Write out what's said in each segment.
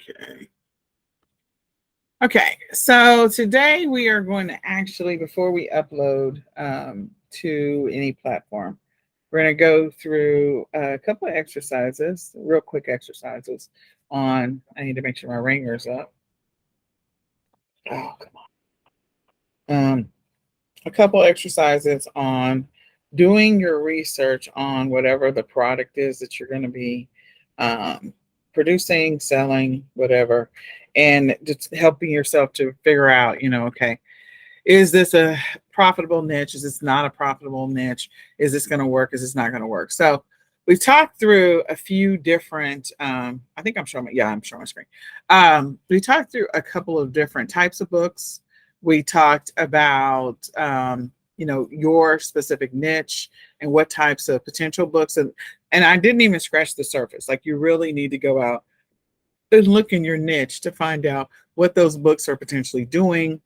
Okay. Okay, so today we are going to actually, before we upload to any platform, we're going to go through a couple of exercises, real quick exercises on, I need to make sure my ringer's up. Oh, come on. A couple exercises on doing your research on whatever the product is that you're going to be um, producing, selling, whatever, and just helping yourself to figure out, okay, is this a profitable niche? Is this not a profitable niche? Is this going to work? Is this not going to work? So we've talked through a few different, I think I'm showing, I'm showing my screen. We talked through a couple of different types of books. We talked about, your specific niche and what types of potential books. And I didn't even scratch the surface. Like, you really need to go out and look in your niche to find out what those books are potentially doing,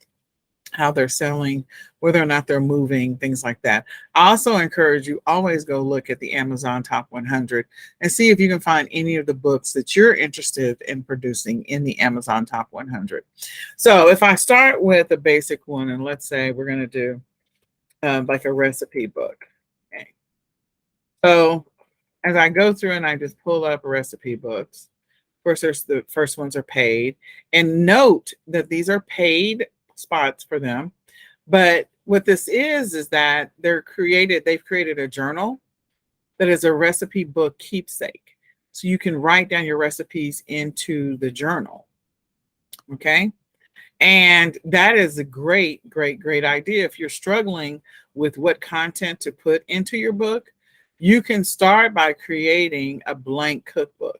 how they're selling, whether or not they're moving, things like that. I also encourage you, always go look at the Amazon Top 100 and see if you can find any of the books that you're interested in producing in the Amazon Top 100. So if I start with a basic one, and let's say we're going to do like a recipe book. Okay. So as I go through and I just pull up recipe books, of course, there's the first ones are paid, and note that these are paid spots for them. But what this is that they've created a journal that is a recipe book keepsake. So you can write down your recipes into the journal. Okay. And that is a great, great, great idea. If you're struggling with what content to put into your book, you can start by creating a blank cookbook.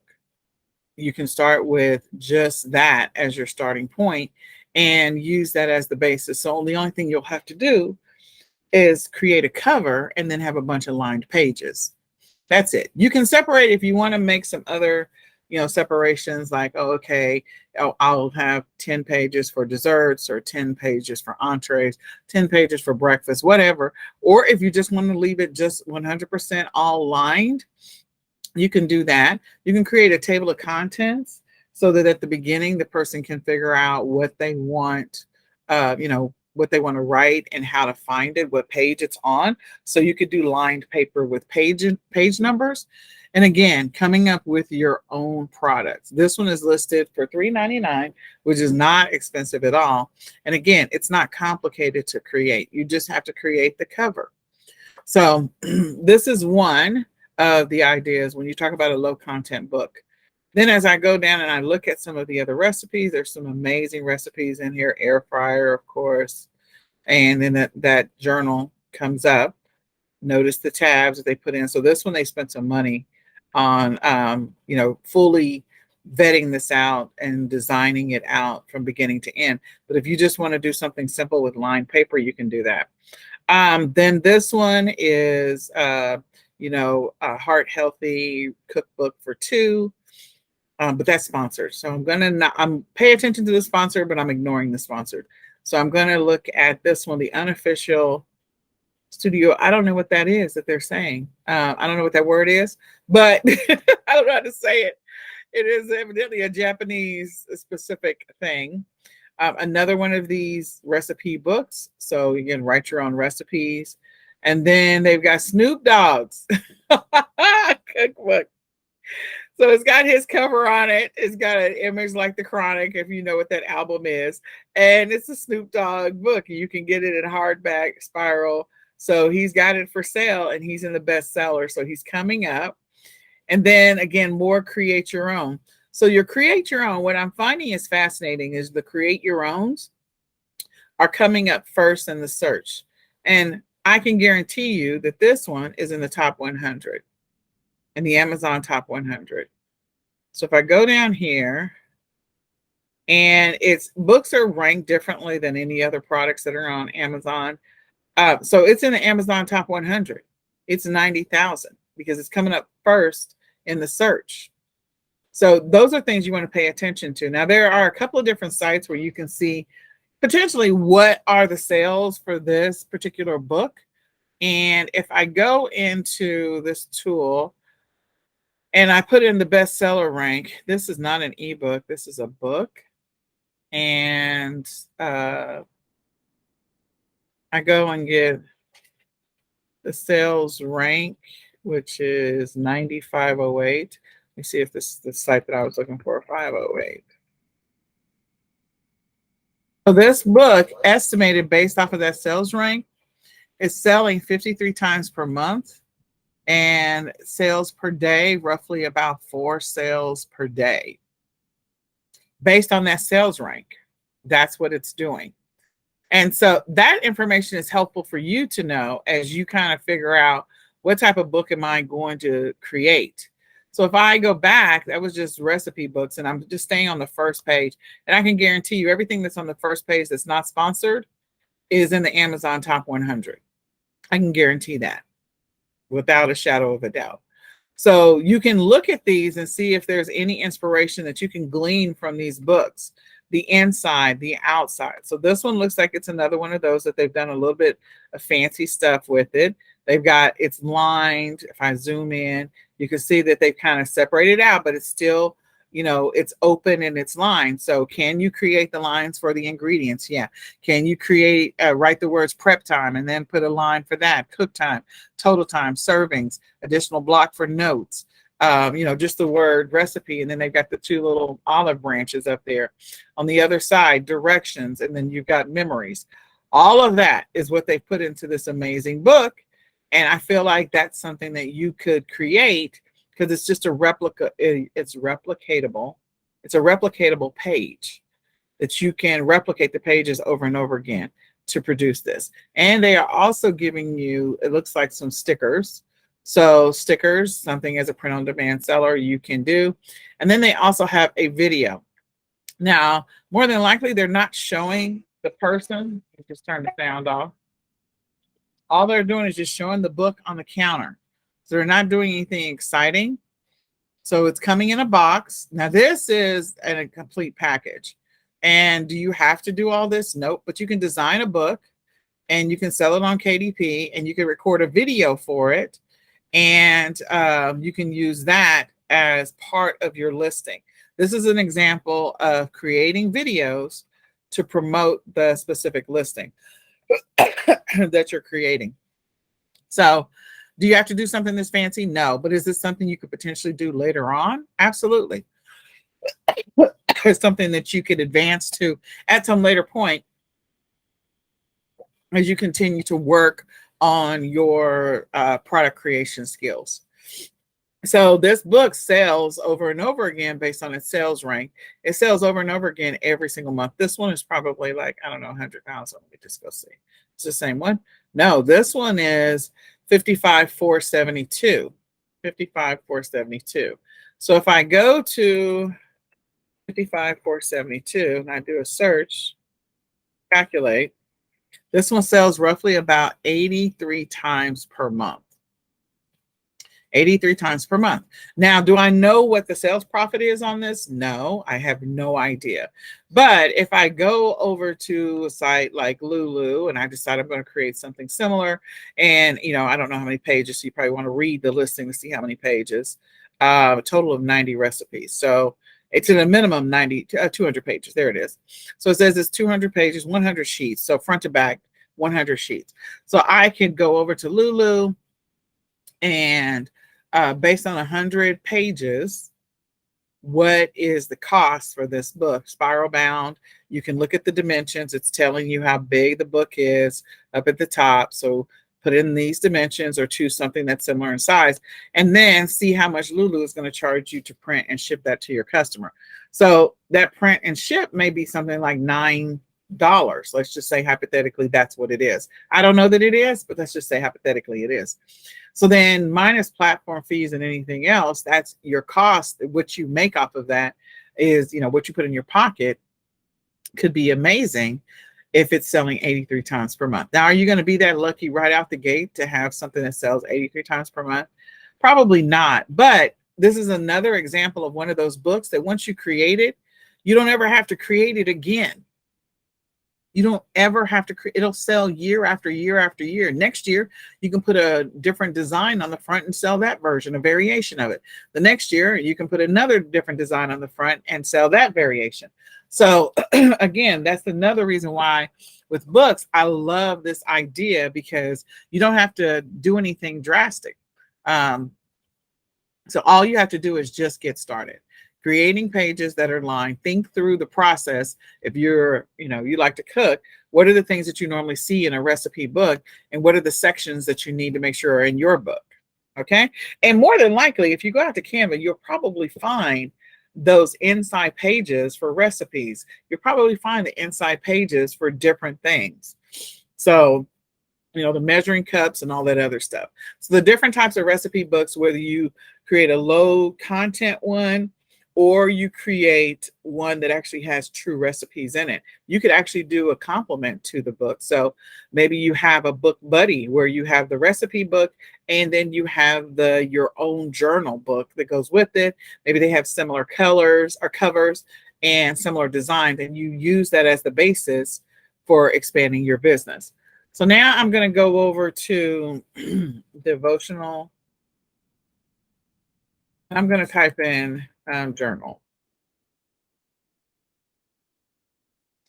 You can start with just that as your starting point and use that as the basis. So the only thing you'll have to do is create a cover and then have a bunch of lined pages. That's it. You can separate if you want to make some other, separations, like, oh, okay, I'll have 10 pages for desserts or 10 pages for entrees, 10 pages for breakfast, whatever. Or if you just want to leave it just 100% all lined, you can do that. You can create a table of contents so that at the beginning, the person can figure out what they want, what they want to write and how to find it, what page it's on. So you could do lined paper with page numbers. And again, coming up with your own products. This one is listed for $3.99, which is not expensive at all. And again, it's not complicated to create. You just have to create the cover. So this is one of the ideas when you talk about a low content book. Then as I go down and I look at some of the other recipes, there's some amazing recipes in here, air fryer, of course. And then that journal comes up. Notice the tabs that they put in. So this one, they spent some money on, fully vetting this out and designing it out from beginning to end. But if you just want to do something simple with lined paper, you can do that. Then this one is, a heart healthy cookbook for two. But that's sponsored. So I'm pay attention to the sponsor, but I'm ignoring the sponsored. So I'm going to look at this one, the unofficial studio. I don't know what that is that they're saying. I don't know what that word is, but I don't know how to say it. It is evidently a Japanese specific thing. Another one of these recipe books. So you can write your own recipes. And then they've got Snoop Dogg's cookbook. So it's got his cover on it. It's got an image like The Chronic, if you know what that album is. And it's a Snoop Dogg book. You can get it in hardback, spiral. So he's got it for sale and he's in the bestseller. So he's coming up. And then again, more create your own. So your create your own, what I'm finding is fascinating is the create your owns are coming up first in the search. And I can guarantee you that this one is in the top 100. In the Amazon Top 100. So if I go down here, and its books are ranked differently than any other products that are on Amazon. So it's in the Amazon Top 100. It's 90,000 because it's coming up first in the search. So those are things you want to pay attention to. Now, there are a couple of different sites where you can see potentially what are the sales for this particular book. And if I go into this tool, And I put in the bestseller rank. This is not an ebook. This is a book. And I go and get the sales rank, which is 9508. Let me see if this is the site that I was looking for, 508. So this book, estimated based off of that sales rank, is selling 53 times per month, and sales per day, roughly about 4 sales per day. Based on that sales rank, that's what it's doing. And so that information is helpful for you to know as you kind of figure out what type of book am I going to create. So if I go back, that was just recipe books, and I'm just staying on the first page. And I can guarantee you everything that's on the first page that's not sponsored is in the Amazon top 100. I can guarantee that without a shadow of a doubt. So you can look at these and see if there's any inspiration that you can glean from these books, the inside, the outside. So this one looks like it's another one of those that they've done a little bit of fancy stuff with it. They've got, it's lined. If I zoom in, you can see that they've kind of separated out, but it's still, you know, it's open and it's lined. So can you create the lines for the ingredients? Yeah. Can you create, write the words prep time and then put a line for that, cook time, total time, servings, additional block for notes, you know, just the word recipe. And then they've got the 2 little olive branches up there. On the other side, directions, and then you've got memories. All of that is what they put into this amazing book. And I feel like that's something that you could create because it's just a replica. It's replicatable. It's a replicatable page that you can replicate the pages over and over again to produce this. And they are also giving you, it looks like, some stickers. So stickers, something as a print on demand seller you can do. And then they also have a video. Now, more than likely, they're not showing the person. Just turn the sound off. All they're doing is just showing the book on the counter. So they're not doing anything exciting. So it's coming in a box. Now this is a complete package. And do you have to do all this? Nope. But you can design a book and you can sell it on KDP and you can record a video for it. And you can use that as part of your listing. This is an example of creating videos to promote the specific listing that you're creating. So do you have to do something this fancy? No. But is this something you could potentially do later on? Absolutely. It's something that you could advance to at some later point as you continue to work on your product creation skills. So this book sells over and over again based on its sales rank. It sells over and over again every single month. This one is probably like, I don't know, 100,000. Let me just go see. It's the same one. No, this one is 55,472. 55,472. So if I go to 55,472 and I do a search, calculate, this one sells roughly about 83 times per month. 83 times per month. Now, do I know what the sales profit is on this? No, I have no idea. But if I go over to a site like Lulu and I decide I'm going to create something similar, and you know, I don't know how many pages, so you probably want to read the listing to see how many pages, a total of 90 recipes. So it's at a minimum 200 pages. There it is. So it says it's 200 pages, 100 sheets. So front to back, 100 sheets. So I could go over to Lulu and based on 100 pages, what is the cost for this book? Spiral bound. You can look at the dimensions. It's telling you how big the book is up at the top. So put in these dimensions or choose something that's similar in size, and then see how much Lulu is going to charge you to print and ship that to your customer. So that print and ship may be something like $9. Let's just say hypothetically that's what it is. I don't know that it is, but let's just say hypothetically it is. So then minus platform fees and anything else, that's your cost. What you make off of that is, you know, what you put in your pocket could be amazing if it's selling 83 times per month. Now, are you going to be that lucky right out the gate to have something that sells 83 times per month? Probably not. But this is another example of one of those books that once you create it, you don't ever have to create it again. You don't ever have to create, it'll sell year after year after year. Next year, you can put a different design on the front and sell that version, a variation of it. The next year, you can put another different design on the front and sell that variation. So again, that's another reason why with books, I love this idea because you don't have to do anything drastic. Um, so all you have to do is just get started. Creating pages that are lined, think through the process. If you're, you like to cook, what are the things that you normally see in a recipe book? And what are the sections that you need to make sure are in your book? Okay. And more than likely, if you go out to Canva, you'll probably find those inside pages for recipes. You'll probably find the inside pages for different things. So the measuring cups and all that other stuff. So the different types of recipe books, whether you create a low content one or you create one that actually has true recipes in it, you could actually do a complement to the book. So maybe you have a book buddy where you have the recipe book and then you have your own journal book that goes with it. Maybe they have similar colors or covers and similar designs, and you use that as the basis for expanding your business. So now I'm going to go over to devotional. I'm going to type in journal.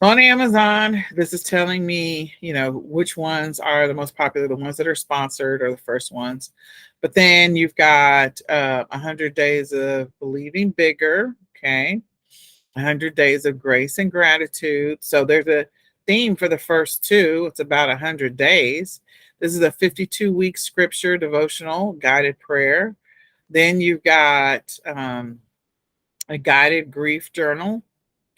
On Amazon, this is telling me, which ones are the most popular, the ones that are sponsored are the first ones. But then you've got 100 Days of Believing Bigger, okay? 100 Days of Grace and Gratitude. So there's a theme for the first two. It's about 100 days. This is a 52-week scripture devotional guided prayer. Then you've got a guided grief journal.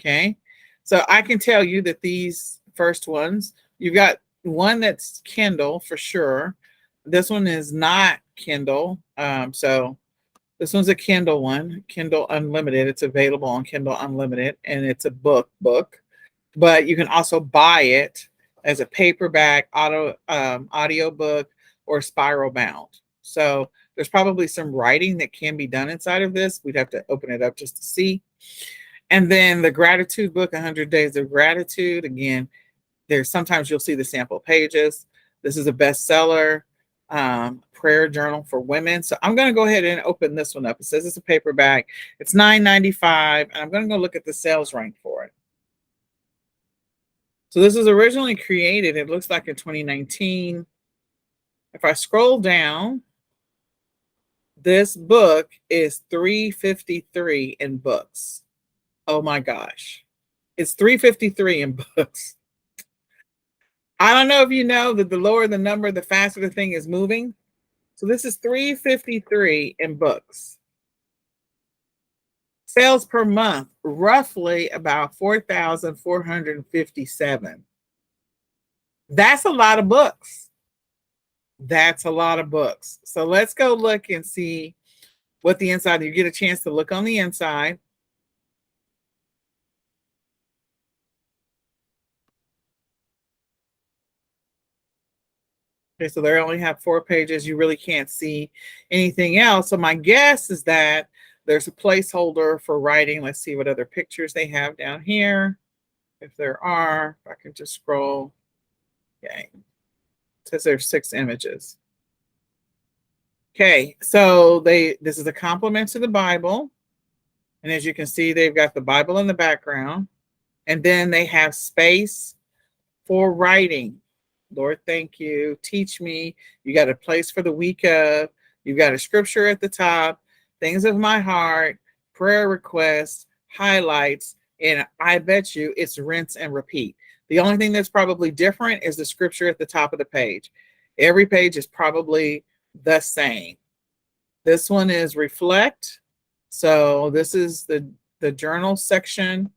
Okay. So I can tell you that these first ones, you've got one that's Kindle for sure. This one is not Kindle. So this one's a Kindle one, Kindle Unlimited. It's available on Kindle Unlimited, and it's a book. But you can also buy it as a paperback, audio book, or spiral bound. So there's probably some writing that can be done inside of this. We'd have to open it up just to see. And then the gratitude book, 100 Days of Gratitude. Again, sometimes you'll see the sample pages. This is a bestseller prayer journal for women. So I'm going to go ahead and open this one up. It says it's a paperback. It's $9.95, and I'm going to go look at the sales rank for it. So this was originally created, it looks like in 2019. If I scroll down, this book is $3.53 in books. Oh my gosh. It's $3.53 in books. I don't know if you know that the lower the number, the faster the thing is moving. So this is $3.53 in books. Sales per month, roughly about 4,457. That's a lot of books. That's a lot of books. So let's go look and see what the inside, you get a chance to look on the inside. Okay, so they only have 4 pages. You really can't see anything else. So my guess is that there's a placeholder for writing. Let's see what other pictures they have down here. If there are, if I can just scroll. Okay. It says there's 6 images. Okay, so this is a complement to the Bible. And as you can see, they've got the Bible in the background. And then they have space for writing. Lord, thank you. Teach me. You got a place for the week of. You've got a scripture at the top, things of my heart, prayer requests, highlights, and I bet you it's rinse and repeat. The only thing that's probably different is the scripture at the top of the page. Every page is probably the same. This one is reflect. So this is the journal section.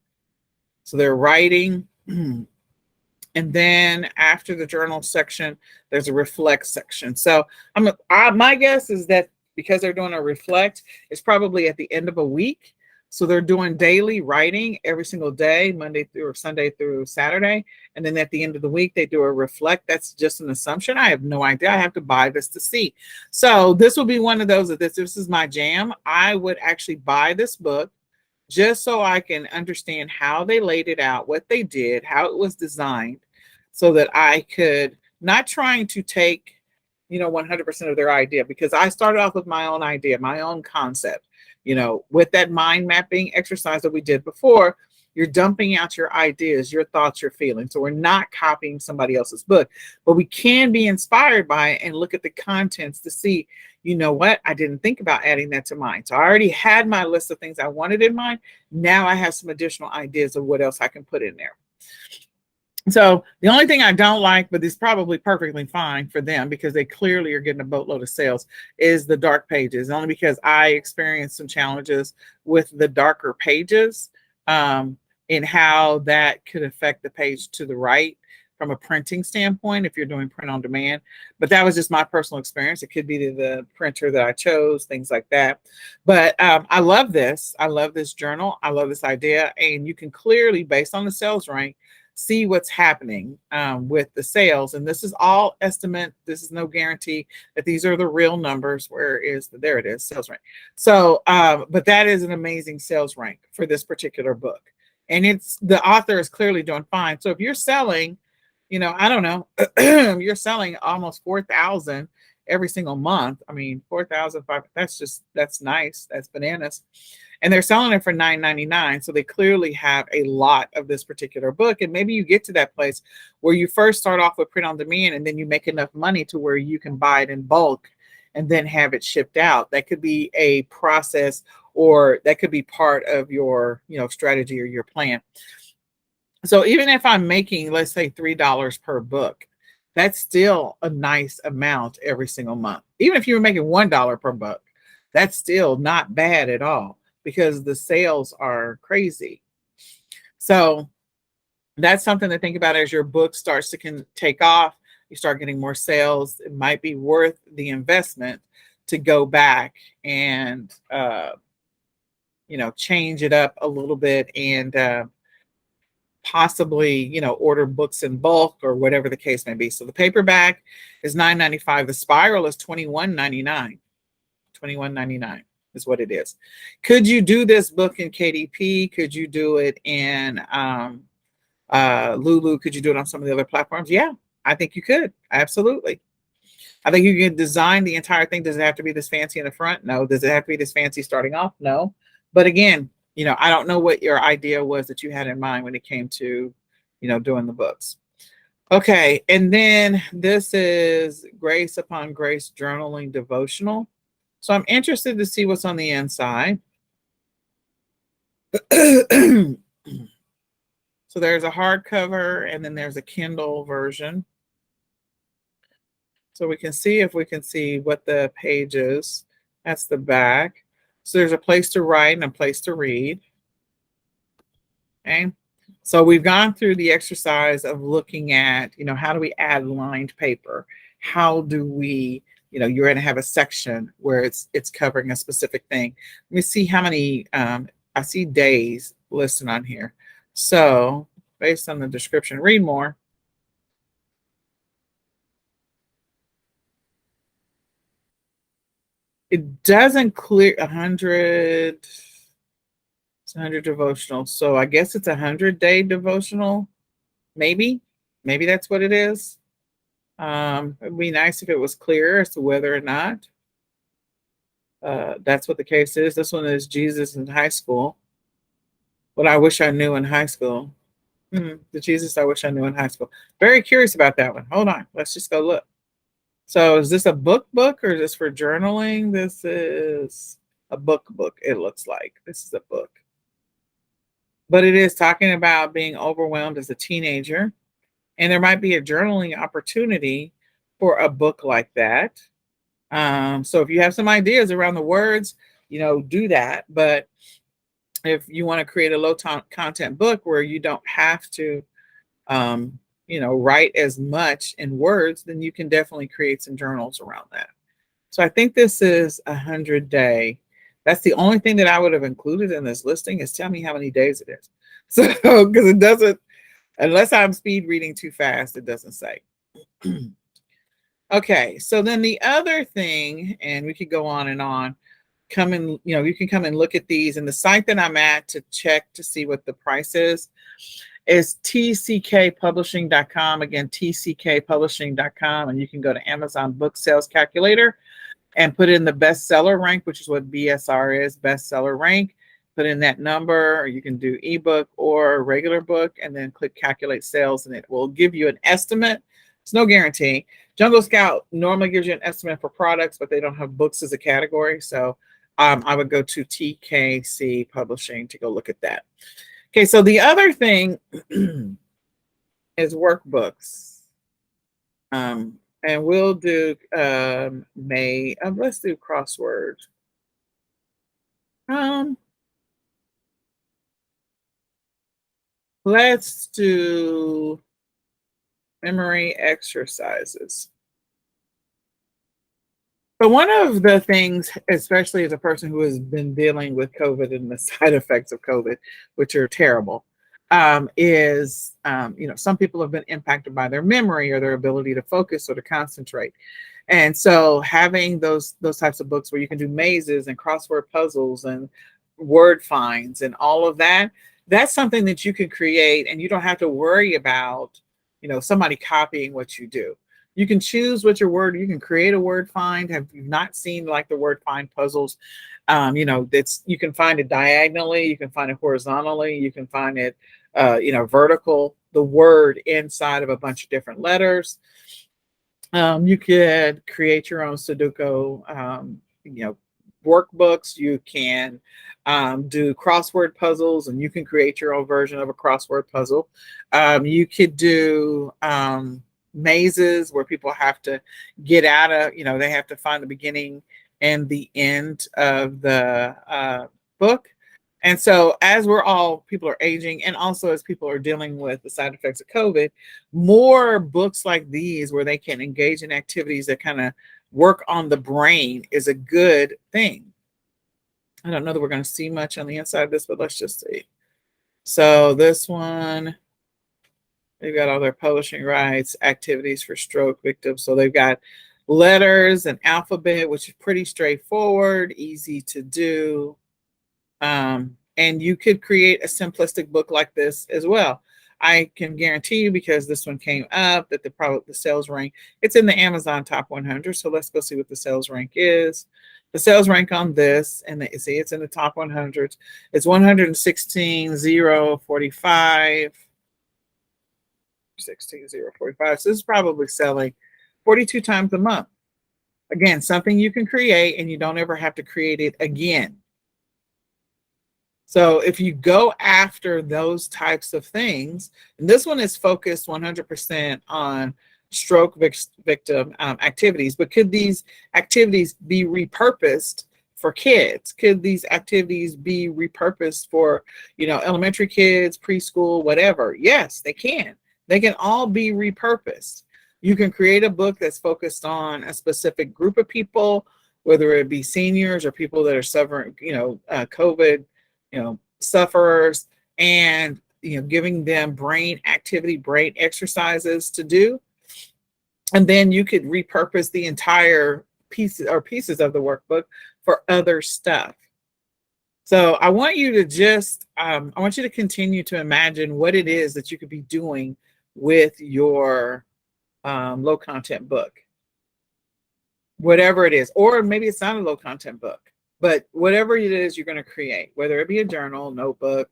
So they're writing. And then after the journal section, there's a reflect section. So my guess is that because they're doing a reflect, it's probably at the end of a week. So they're doing daily writing every single day, Monday through or Sunday through Saturday. And then at the end of the week, they do a reflect. That's just an assumption. I have no idea. I have to buy this to see. So this will be one of those that this is my jam. I would actually buy this book. just so I can understand how they laid it out, what they did, how it was designed, so that I could not trying to take, 100% of their idea, because I started off with my own idea, my own concept. With that mind mapping exercise that we did before, you're dumping out your ideas, your thoughts, your feelings. So we're not copying somebody else's book, but we can be inspired by it and look at the contents to see, you know what, I didn't think about adding that to mine. So I already had my list of things I wanted in mind. Now I have some additional ideas of what else I can put in there. So the only thing I don't like, but it's probably perfectly fine for them because they clearly are getting a boatload of sales, is the dark pages. Only because I experienced some challenges with the darker pages, in how that could affect the page to the right from a printing standpoint if you're doing print on demand. But that was just my personal experience. It could be the printer that I chose, things like that. But I love this. I love this journal. I love this idea. And you can clearly, based on the sales rank, see what's happening with the sales. And this is all estimate. This is no guarantee that these are the real numbers. There it is, sales rank. So, but that is an amazing sales rank for this particular book. And the author is clearly doing fine. So if you're selling, I don't know, you're selling almost 4,000 every single month. I mean, 4,005, that's nice. That's bananas. And they're selling it for $9.99. So they clearly have a lot of this particular book. And maybe you get to that place where you first start off with print on demand and then you make enough money to where you can buy it in bulk and then have it shipped out. That could be a process, or that could be part of your, strategy or your plan. So even if I'm making, let's say, $3 per book, that's still a nice amount every single month. Even if you were making $1 per book, that's still not bad at all because the sales are crazy. So that's something to think about as your book starts to take off. You start getting more sales. It might be worth the investment to go back and, change it up a little bit and possibly, order books in bulk or whatever the case may be. So the paperback is $9.95. The spiral is $21.99. $21.99 is what it is. Could you do this book in KDP? Could you do it in Lulu? Could you do it on some of the other platforms? Yeah, I think you could. Absolutely. I think you can design the entire thing. Does it have to be this fancy in the front? No. Does it have to be this fancy starting off? No. But again, I don't know what your idea was that you had in mind when it came to, doing the books. Okay. And then this is Grace Upon Grace Journaling Devotional. So I'm interested to see what's on the inside. So there's a hardcover and then there's a Kindle version. So we can see if we can see what the page is. That's the back. So there's a place to write and a place to read. Okay. So we've gone through the exercise of looking at, how do we add lined paper? How do we, you're going to have a section where it's covering a specific thing. Let me see how many, I see days listed on here. So based on the description, read more. It doesn't clear 100. It's 100 devotional. So I guess it's 100-day devotional. Maybe that's what it is. It'd be nice if it was clear as to whether or not that's what the case is. This one is Jesus in high school. What I wish I knew in high school. The Jesus I wish I knew in high school. Very curious about that one. Hold on. Let's just go look. So is this a book or is this for journaling? This is a book. It looks like this is a book. But it is talking about being overwhelmed as a teenager. And there might be a journaling opportunity for a book like that. So if you have some ideas around the words, do that. But if you want to create a low content book where you don't have to, write as much in words, then you can definitely create some journals around that. So I think this is 100-day. That's the only thing that I would have included in this listing is tell me how many days it is. So, because it doesn't, unless I'm speed reading too fast, it doesn't say. Okay, so then the other thing, and we could go on and on, come and, you can come and look at these. And the site that I'm at to check to see what the price is tckpublishing.com. Again, tckpublishing.com. And you can go to Amazon Book Sales Calculator and put in the bestseller rank, which is what BSR is, bestseller rank. Put in that number, or you can do ebook or regular book, and then click calculate sales, and it will give you an estimate. It's no guarantee. Jungle Scout normally gives you an estimate for products, but they don't have books as a category. So I would go to TKC Publishing to go look at that. Okay, so the other thing is workbooks. And we'll do let's do crossword. Let's do memory exercises. So one of the things, especially as a person who has been dealing with COVID and the side effects of COVID, which are terrible, is some people have been impacted by their memory or their ability to focus or to concentrate. And so having those types of books where you can do mazes and crossword puzzles and word finds and all of that, that's something that you can create, and you don't have to worry about, somebody copying what you do. You can choose what your word, you can create a word find. Have you not seen like the word find puzzles? That's, you can find it diagonally, you can find it horizontally, you can find it, vertical, the word inside of a bunch of different letters. You could create your own Sudoku, workbooks. You can do crossword puzzles, and you can create your own version of a crossword puzzle. You could do mazes where people have to get out of, they have to find the beginning and the end of the book. And so as people are aging, and also as people are dealing with the side effects of COVID, more books like these where they can engage in activities that kind of work on the brain is a good thing. I don't know that we're going to see much on the inside of this, but let's just see. So this one, they've got all their publishing rights, activities for stroke victims. So they've got letters and alphabet, which is pretty straightforward, easy to do. And you could create a simplistic book like this as well. I can guarantee you, because this one came up, that the sales rank, it's in the Amazon top 100. So let's go see what the sales rank is. The sales rank on this, and see it's in the top 100. It's 116,045. 16,045. So this is probably selling 42 times a month. Again, something you can create, and you don't ever have to create it again. So if you go after those types of things, and this one is focused 100% on stroke victim activities, but could these activities be repurposed for kids? Could these activities be repurposed for, elementary kids, preschool, whatever? Yes, they can. They can all be repurposed. You can create a book that's focused on a specific group of people, whether it be seniors or people that are suffering, COVID, sufferers, and, giving them brain activity, brain exercises to do. And then you could repurpose the entire pieces of the workbook for other stuff. So I want you to continue to imagine what it is that you could be doing with your low content book, whatever it is. Or maybe it's not a low content book, but whatever it is you're going to create, whether it be a journal, notebook,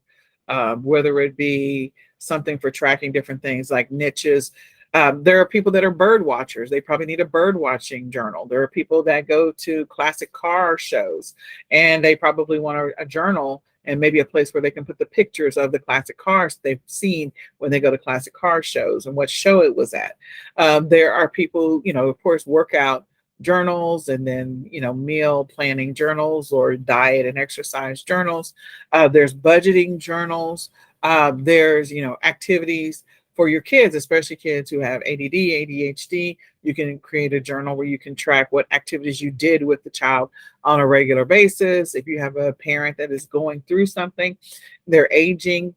whether it be something for tracking different things like niches. There are people that are bird watchers. They probably need a bird watching journal. There are people that go to classic car shows, and they probably want a journal and maybe a place where they can put the pictures of the classic cars they've seen when they go to classic car shows and what show it was at. There are people, of course, workout journals, and then, meal planning journals or diet and exercise journals. There's budgeting journals. There's, activities for your kids, especially kids who have ADD, ADHD. You can create a journal where you can track what activities you did with the child on a regular basis. If you have a parent that is going through something, they're aging,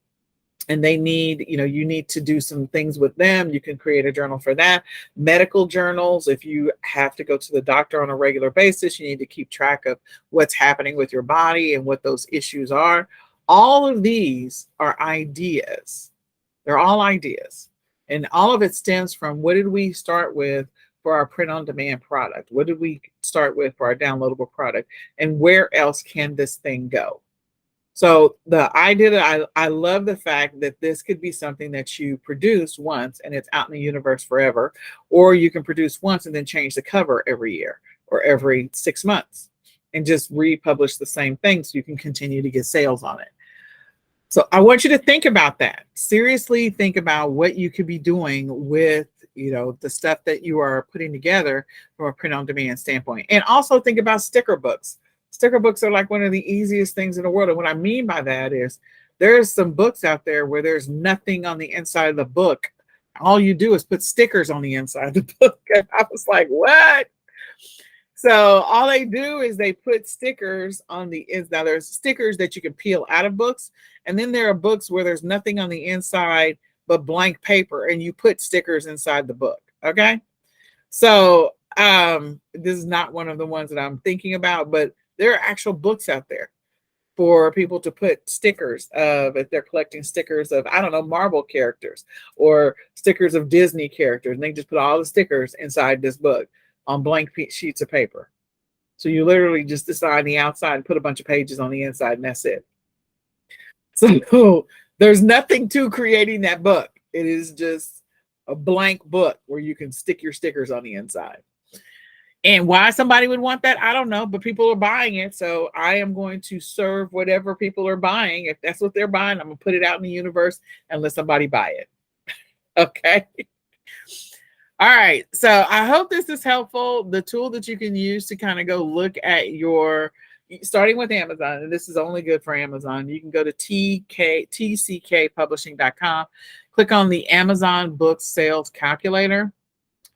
and they need, you need to do some things with them. You can create a journal for that. Medical journals, if you have to go to the doctor on a regular basis, you need to keep track of what's happening with your body and what those issues are. All of these are ideas. They're all ideas. And all of it stems from, what did we start with for our print on demand product? What did we start with for our downloadable product? And where else can this thing go? So the idea that I love the fact that this could be something that you produce once and it's out in the universe forever, or you can produce once and then change the cover every year or every 6 months and just republish the same thing so you can continue to get sales on it. So I want you to think about that. Seriously, think about what you could be doing with, the stuff that you are putting together from a print on demand standpoint. And also think about sticker books. Sticker books are like one of the easiest things in the world. And what I mean by that is, there's some books out there where there's nothing on the inside of the book. All you do is put stickers on the inside of the book. And I was like, what? So all they do is they put stickers on the inside. Now there's stickers that you can peel out of books. And then there are books where there's nothing on the inside but blank paper, and you put stickers inside the book. Okay. So this is not one of the ones that I'm thinking about, but there are actual books out there for people to put stickers of, if they're collecting stickers of, I don't know, Marvel characters or stickers of Disney characters. And they just put all the stickers inside this book on blank sheets of paper. So you literally just design the outside and put a bunch of pages on the inside, and that's it. So there's nothing to creating that book. It is just a blank book where you can stick your stickers on the inside. And why somebody would want that, I don't know, but people are buying it. So I am going to serve whatever people are buying. If that's what they're buying, I'm going to put it out in the universe and let somebody buy it. Okay. All right. So I hope this is helpful. The tool that you can use to kind of go look at your, starting with Amazon, and this is only good for Amazon. You can go to tckpublishing.com, click on the Amazon Book Sales Calculator.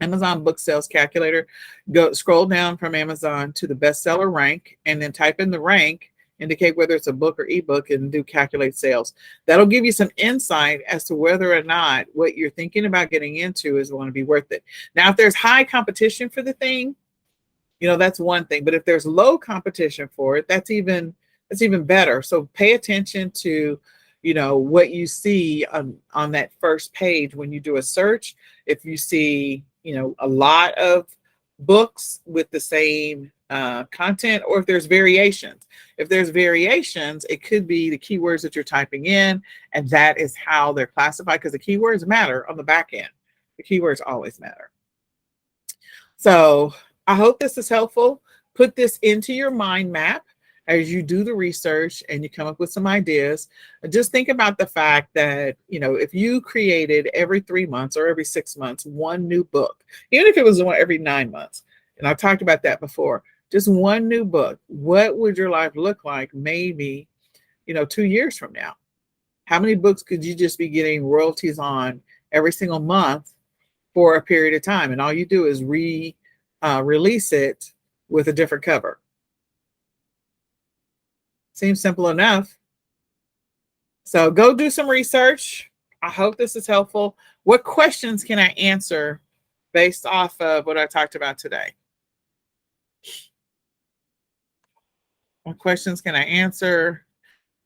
Amazon Book Sales Calculator. Go scroll down from Amazon to the bestseller rank, and then type in the rank, indicate whether it's a book or ebook, and do calculate sales. That'll give you some insight as to whether or not what you're thinking about getting into is going to be worth it. Now, if there's high competition for the thing, that's one thing. But if there's low competition for it, that's even better. So pay attention to, what you see on that first page when you do a search. If you see, a lot of books with the same content, or if there's variations. If there's variations, it could be the keywords that you're typing in, and that is how they're classified, because the keywords matter on the back end. The keywords always matter. So I hope this is helpful. Put this into your mind map as you do the research and you come up with some ideas. Just think about the fact that, if you created every 3 months or every 6 months, one new book, even if it was one every 9 months, and I've talked about that before, just one new book, what would your life look like maybe, 2 years from now? How many books could you just be getting royalties on every single month for a period of time? And all you do is release it with a different cover. Seems simple enough. So go do some research. I hope this is helpful. What questions can I answer based off of what I talked about today? What questions can I answer?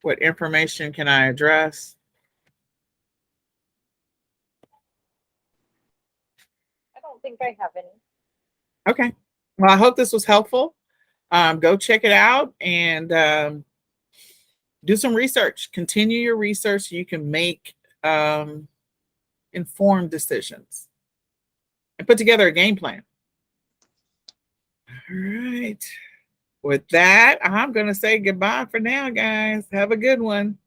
What information can I address? I don't think I have any. Okay. Well, I hope this was helpful. Go check it out and do some research. Continue your research so you can make informed decisions and put together a game plan. All right. With that, I'm going to say goodbye for now, guys. Have a good one.